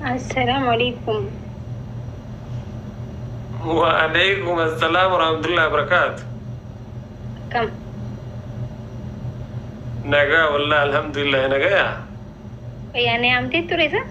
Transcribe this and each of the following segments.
السلام عليكم. وعليكم السلام ورحمة الله وبركاته. كم؟ نجا والله الحمد لله نجا. يعني عم تتريزا؟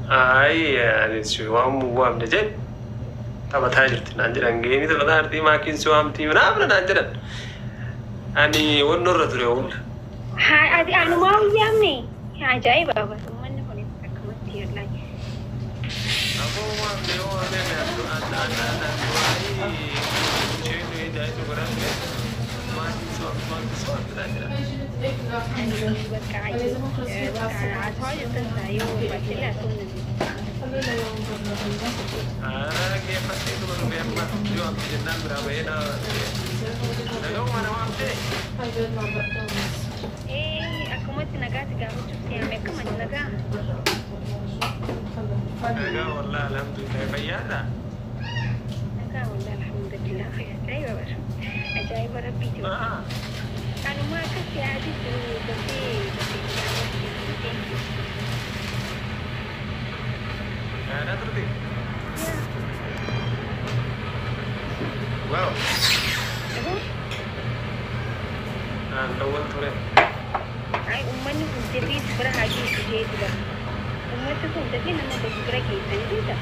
يعني شو وام نجد. تبى تاجرت نانجر انجيني تلا دارتي ما كين شو ام تي منابنا نانجرن. أني ونور تريول. هاي أنا ما هو يامي. عجيب بابا. من هون يسكت كثير لا. أبو ما بيو أنا شيء ده إيش بقرأ ما شو نانجرن. أنا بكعي. بكعي عشان تنسى يوم بكلا كنا. كيف حسيت بالبيئة ما جو أم جنان برابينا. اليوم أنا ما أمشي. Aku mau tenaga tiga ratus ya, mereka mana tenaga? Tenaga, wallah alhamdulillah bayada. Tenaga, wallah alhamdulillah. Ajaib babar, ajaib Rabbi tu. Anu mak kasih adik tu, tapi. Ada terus. Wow. Awal tu re. Ay, umman ni pun jadi seberapa haji sih itu dah. Umman tu pun jadi nama bergerak kita itu dah.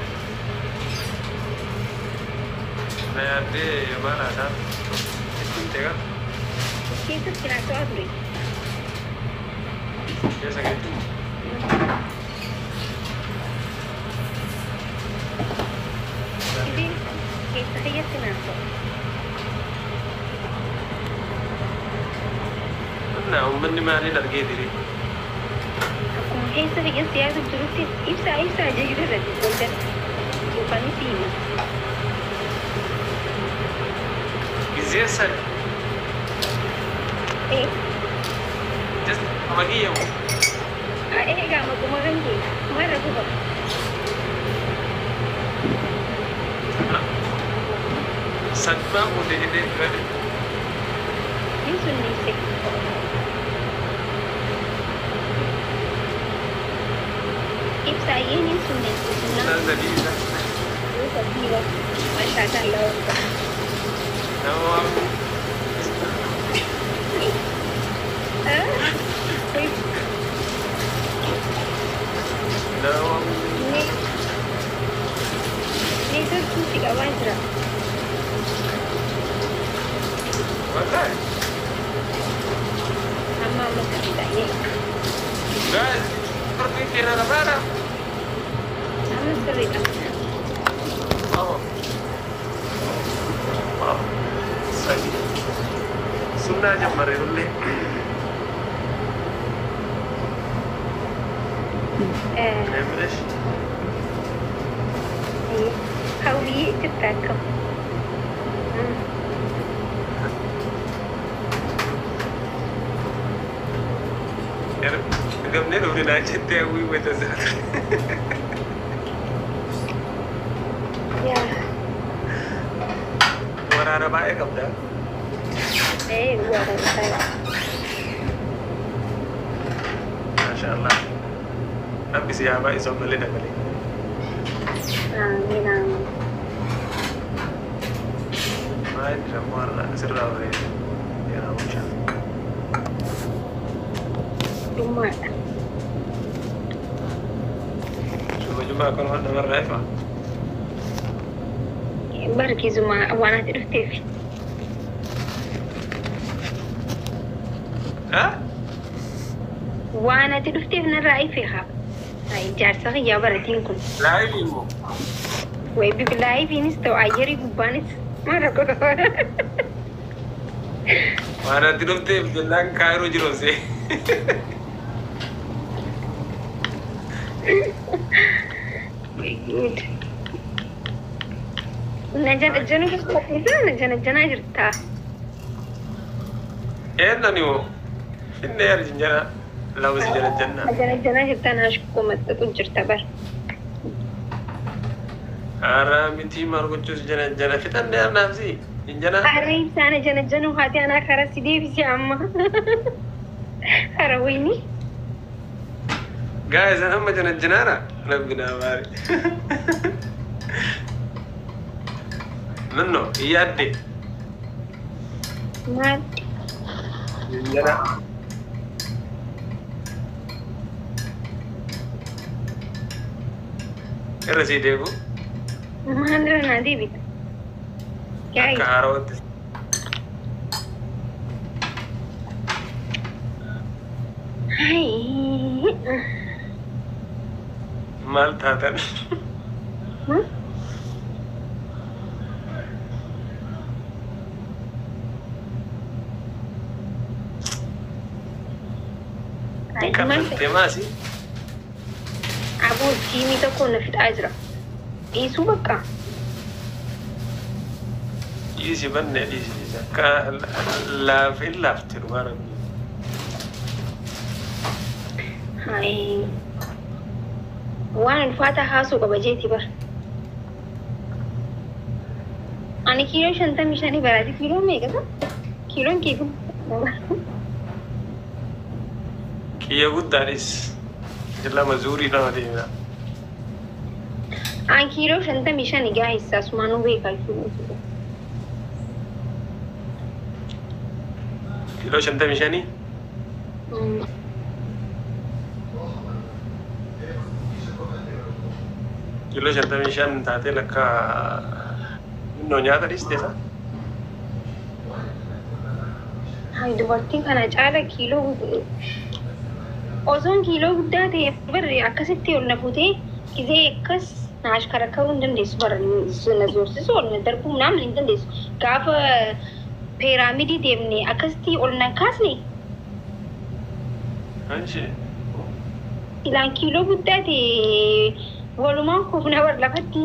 Saya ada mana ada. Itu tega. Kita kena tahu dulu. Biasa gitu. Jadi kita dia kena tahu. Nah, umman ni mana lagi diri. Aku mungkin sebagai siapa terus ibsa aja gitu dah. Bukan itu. Biasa. Just pagi ya. Enggak mau kemarin ni. Kemarin aku buat. Sadma udah jadi kan. Ini sunyi sih. Ibsa ini sunyi. Sudah jadi dah. Sudah jadi. Masya Allah. Nawam. Nawam. Ini tu tiga wajra. Mana? Sama macam kita ni. Guys, seperti kira apa? Sama cerita. Oh. Wow. Sagi. Sunnah aja mereka. Emresh. Kau ni cepat kau. Yaar, gamne udah nancete हुई वजह से. Ya. Warna baik kau dah. Warna saya. Masya Allah. Nabi siapa isom beli dah beli. Minang. Main warna serau ni. Ya macam. Rumah. Cuma kalau ada warna apa? Barki zuma wana tidur TV. Hah? Wana tidur TV narai fiha. Ay jarsa ya baratinkum. Live mo. Wai bi live ini sto ayeri gubanis. Mara ko. Mana tidur teh bilang kairu jelas sih. Good. Najana jana ko najana jana jirta. Nani wo? Inne yar jinjana lawas jana. Najana jirta na shko mat kun jirta bar. Ara miti mar ko chus jana fitan ne nafsi. Jinjana. Ari sana jana hati ana khara sidi bisi amma. Ara wini. جايز أنا هم جنارة ربنا بارك منو يدي مال جنارة الرصيد يبو ما عندنا نادي بيت جاي كهروت هاي مال تاتن كفلت ماسي أبو جيمي تكون في الأجرة إيسو بكا يجي بني يجي كا لا في إلا في تروارا هاي وانا الفاتحة سوق بجيتي بر أنا كيلو شنطة مشاني برادي كيلو ميجا كيلو كيلو كي يقول داريس جل مزوري نا دينا أنا كيلو شنطة مشاني جايز أسمانو بيكال كيلو شنطة مشاني كيلو شنطة مشان تاتي لك نونيا داريس ديسا هاي dubartiin kana caala kiiloo osoon kiiloo guddaa ta'e barri akkasitti ol na fuutee gizee akkas na ashkarakkaruu hin dandeessu bara na zoorsisu ol na darbuu namni hin dandeessu gaafa peeraamidii deemne akkasitti ol na kaasne Anshi ilaan kiiloo guddaa ta'e walumaan kufna bar lafatti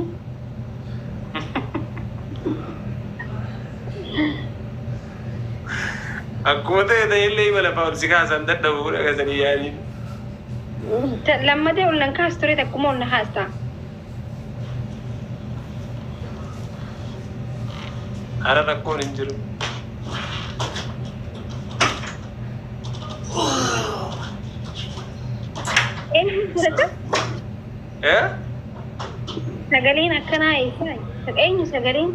akkuma ta'e ta'ellee mala faawulsi kaasan dadhabuu dhagasanii yaaniin lammadee ol nan kaas ture takkuma ol na haastaa hara rakkoon hin jiru sagaleen akkanaa eessaa eenyu sagaleen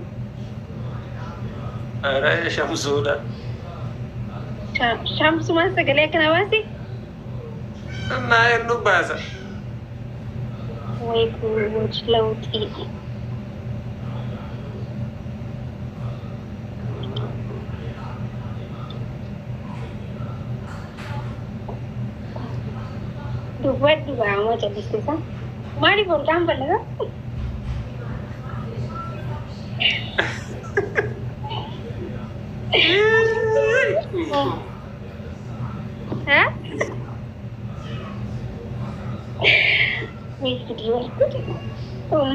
hara shamsuudha shamsumaan sagalee akkana baase naa hennu baasa way kuuch lawxii dubbadhu ba'amoo jalliseesa maaliif olkaan ballaga ha wait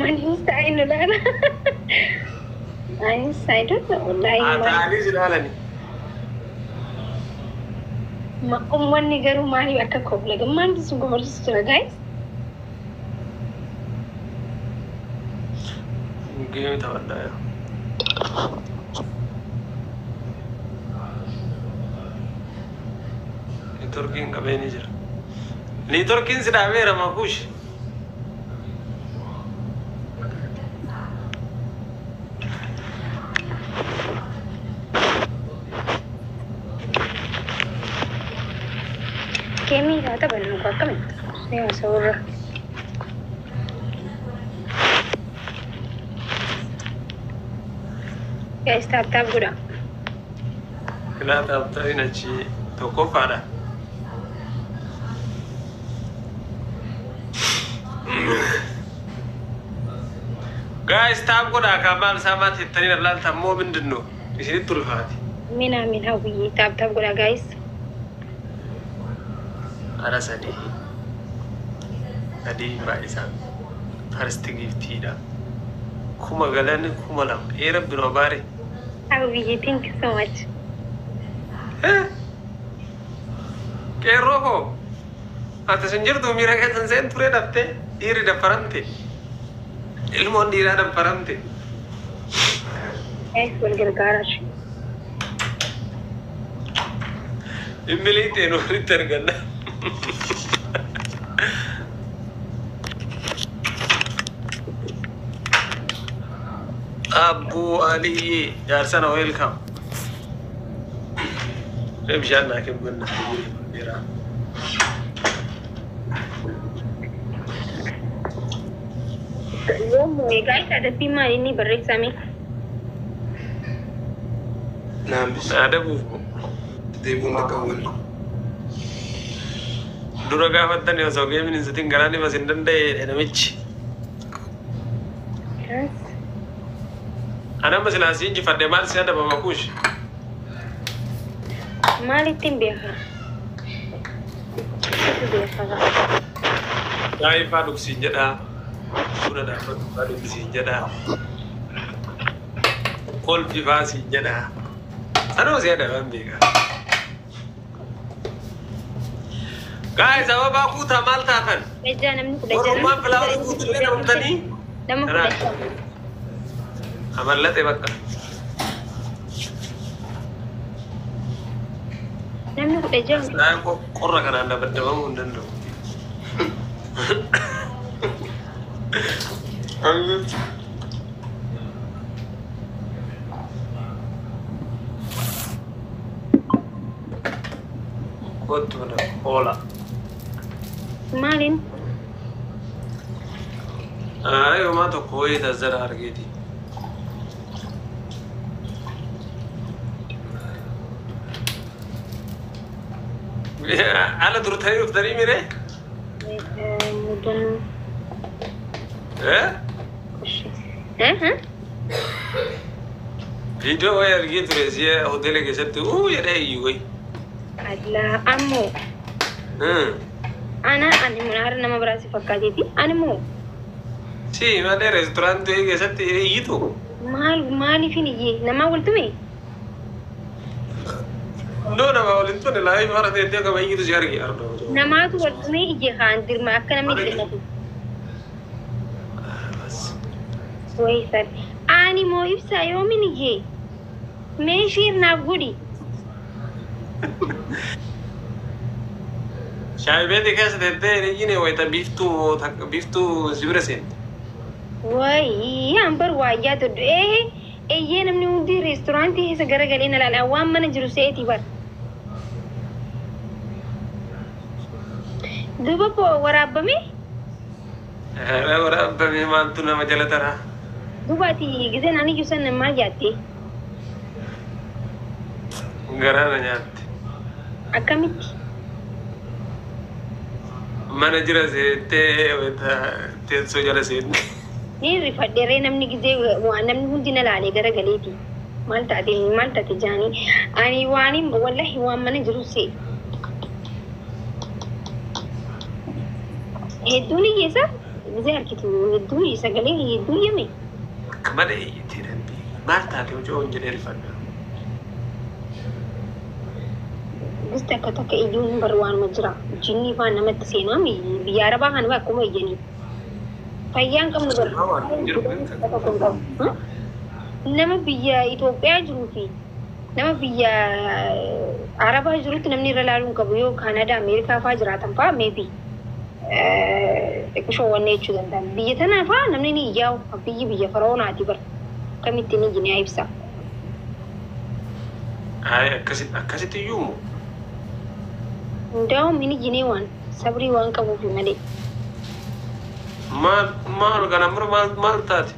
man Einstein ulana Einstein wallahi ataani jilaalani ma ummanni garuu maaliif akka kobla gammaan sun gobolchisu jira guys geemi taphadhaa Niitorkiin qabeeni jira niitorkiin si dhaabeera makuush Kemi kata bantu kau kami, saya saura. Ya start gula. Kenapa ini aci toko pada? Guys, tab gula kamal sama titani nalan tamu bindenu. Di sini tulfati. Mina hawi tab gula guys. Ada sadi Mbak Isan first gift ida kuma galani kuma lam rabbi no bare Awi, thank you so much. Roho ata senjir tu mira ke sen ture dapte diri da parante ilmu dira da parante Full garage. Immilite no tergana أبو علي يا سنة ويلكم نمشي أنا كم قلنا guys ada pima ini bersama نعم بس ada bu تبون نكون dura gafatan ya so game ni setting garani masih dende enamici ana masih nasi inji fadde mal sih ada bawa kush mali tim biasa ya ifaduk sinjada sudah dapat ifaduk sinjada kol fifa sinjada ana masih ada bambega guys apa aku tamal takan Bejanam rumah pelawar itu tuh nama tadi amal lah tebak namnu bejam saya kok korang kan anda berdua undan dong kok tuh ada pola malin ayo ma to koyi da zara argedi ala dur thayi uftari mere mudan eh video way argedi resiya hotel ke sattu ya dai yuwi Allah ammo ana ani munar nama berasi fakaditi ani mo sì ma dai ristorante ke sattu itu mali fini ye nama wultume no nama walinto ne lai mara de te ka bai itu jar ki ardo nama tu wultume ije khandir ma akka namni dinatu bas wai sar ani mo ifsa yomini ye me shir na gudi Shai vedi che se te regine vuoi ta biftu zibrasin. Wai ambar waya to ye namni undi restaurant he sagara galina la awam man juruseti bar duba po warabame warabame mantu nama jalatara duba ti gize nani jusan ma jati garana nyatti akamiti mana jira se te weta te so jara se ni rifadere namni gize wa namni hundina lale gara galeti malta ti jani ani wani wallahi wa man juruse heduni yesa gize arkitu heduni sagale heduni yame kamade yitiran bi marta te jo onjere rifadere Gusta kata ke ijun berwan majra jinni fa namat sena mi biara ba hanwa kuma yeni fayyan kam ber nama biya Ethiopia jurufi nama biya Araba jurut namni ralalun kabuyo Canada America fa jiratan fa maybe ko wanne chudan dan biya tana fa namni ni yaw biya farona tibar kamitti ni jini aibsa ay akasit yumu Ndaw mini jine wan sabri wan kabu fi made mal gana mur mal tat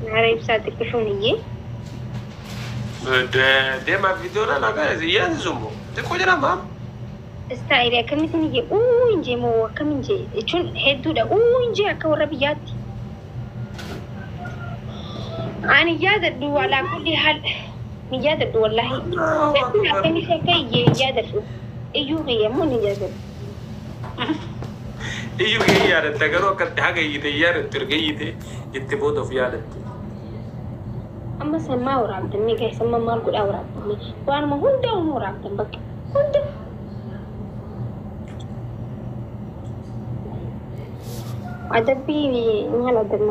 nare ibsati kushoni ye de ma video na naga yan zumbo de ko jara ma style kamiti ni ye inje mo kaminje chun heddu da inje aka warabiyati ani yada du ala kulli hal ni yada du wallahi kani kai ye yada du iyo ya mun yada iyo yara tagaro ka haga yite yara turge yite itte bodo fi yada amma sama orang dan ni guys sama mal gud orang ni wan mo hunda orang dan bak hunda ada bi ni ngala dan